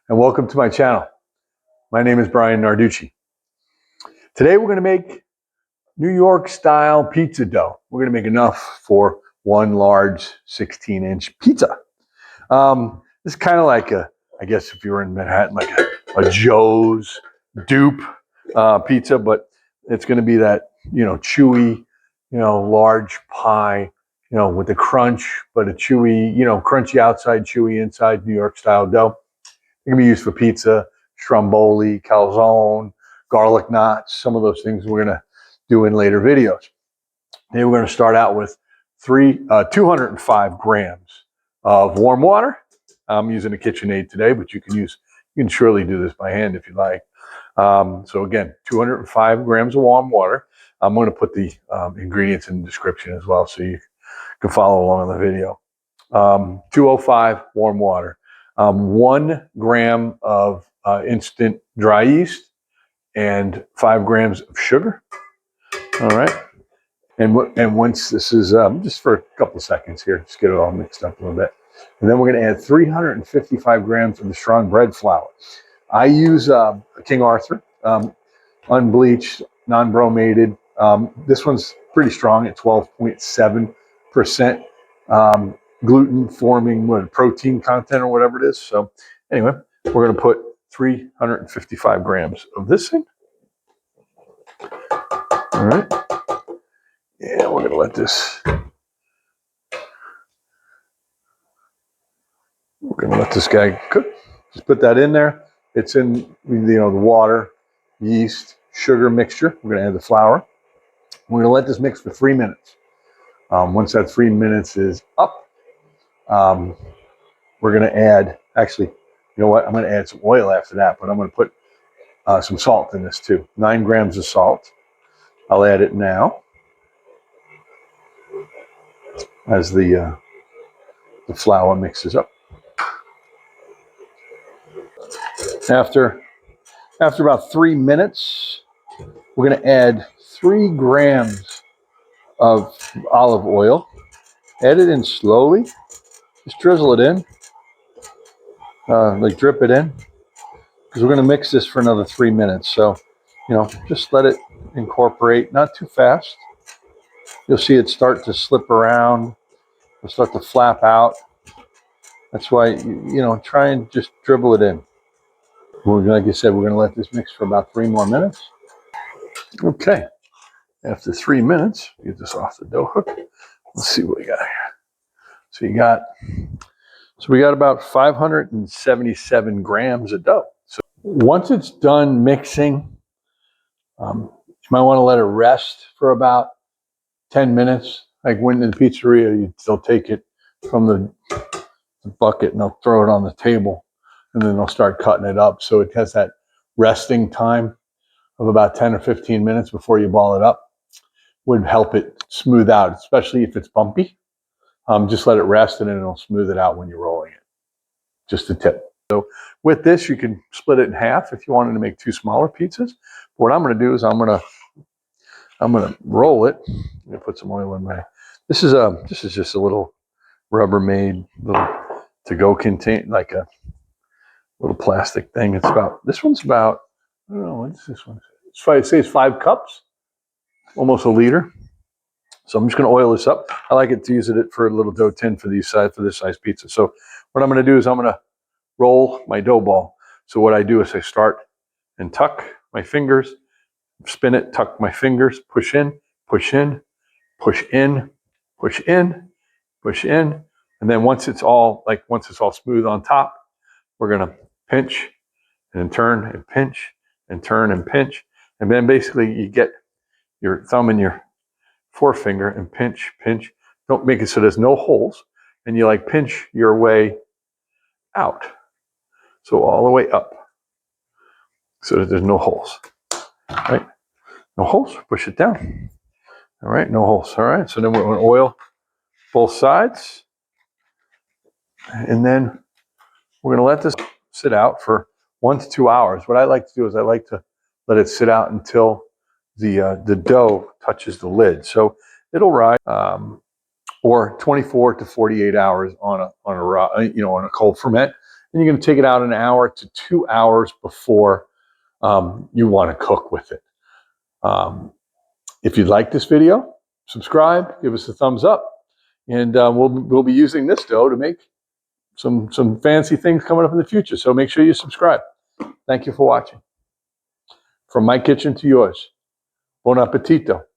and welcome to my channel. My name is Brian Narducci. Today we're going to make New York style pizza dough. We're going to make enough for one large 16-inch pizza. This is kind of like I guess if you were in Manhattan, like a Joe's dupe pizza, but it's going to be that, chewy, large pie, with the crunch, but a chewy, crunchy outside, chewy inside, New York style dough. It can be used for pizza, stromboli, calzone, garlic knots, some of those things we're going to do in later videos. Today we're going to start out with 205 grams of warm water. I'm using a KitchenAid today, but you can surely do this by hand if you like. So again, 205 grams of warm water. I'm going to put the ingredients in the description as well, so you can follow along in the video. 205 warm water. 1 gram of instant dry yeast and 5 grams of sugar. All right. And once this is just for a couple of seconds here, just get it all mixed up a little bit. And then we're going to add 355 grams of the strong bread flour. I use King Arthur, unbleached, non-bromated. This one's pretty strong at 12.7% gluten forming protein content or whatever it is. So anyway, we're going to put 355 grams of this in. All right. Yeah, we're going to let this. We're going to let this guy cook. Just put that in there. It's in the water, yeast, sugar mixture. We're going to add the flour. We're going to let this mix for 3 minutes. Once that 3 minutes is up, we're going to add, actually, you know what? I'm going to add some oil after that, but I'm going to put some salt in this too. 9 grams of salt. I'll add it now as the flour mixes up. After about 3 minutes, we're going to add 3 grams of olive oil. Add it in slowly. Just drizzle it in, like drip it in, because we're going to mix this for another 3 minutes. So, just let it incorporate, not too fast. You'll see it start to slip around. It'll start to flap out. That's why, try and just dribble it in. Like I said, we're going to let this mix for about 3 more minutes. Okay. After 3 minutes, get this off the dough hook. Let's see what we got here. So we got about 577 grams of dough. So once it's done mixing, you might want to let it rest for about 10 minutes. Like when in the pizzeria, they'll take it from the bucket and they'll throw it on the table, and then they'll start cutting it up. So it has that resting time of about 10 or 15 minutes before you ball it up. Would help it smooth out, especially if it's bumpy. Just let it rest and then it'll smooth it out when you're rolling it. Just a tip. So with this, you can split it in half if you wanted to make 2 smaller pizzas. But what I'm going to do is I'm going to roll it. I'm going to put some oil in my. This is just a little Rubbermaid little to-go contain, like a little plastic thing. This one's about, I don't know, what's this one? It's 5 cups, almost a liter. So I'm just going to oil this up. I like it to use it for a little dough tin for this size pizza. So what I'm going to do is I'm going to roll my dough ball. So what I do is I start and tuck my fingers, spin it, tuck my fingers, push in, push in, push in, push in, push in. And then once it's all smooth on top, we're going to pinch and turn and pinch and turn and pinch. And then basically you get your thumb and your forefinger and pinch, pinch. Don't make it so there's no holes. And you pinch your way out. So all the way up. So that there's no holes. Right? No holes. Push it down. All right, no holes. All right. So then we're going to oil both sides. And then we're going to let this sit out for 1 to 2 hours. What I like to do is I like to let it sit out until the dough touches the lid. So it'll rise, or 24 to 48 hours on a raw, on a cold ferment. and you're going to take it out an hour to 2 hours before you want to cook with it. If you like this video, subscribe, give us a thumbs up, and we'll be using this dough to make some fancy things coming up in the future. So make sure you subscribe. Thank you for watching. From my kitchen to yours. Buon appetito.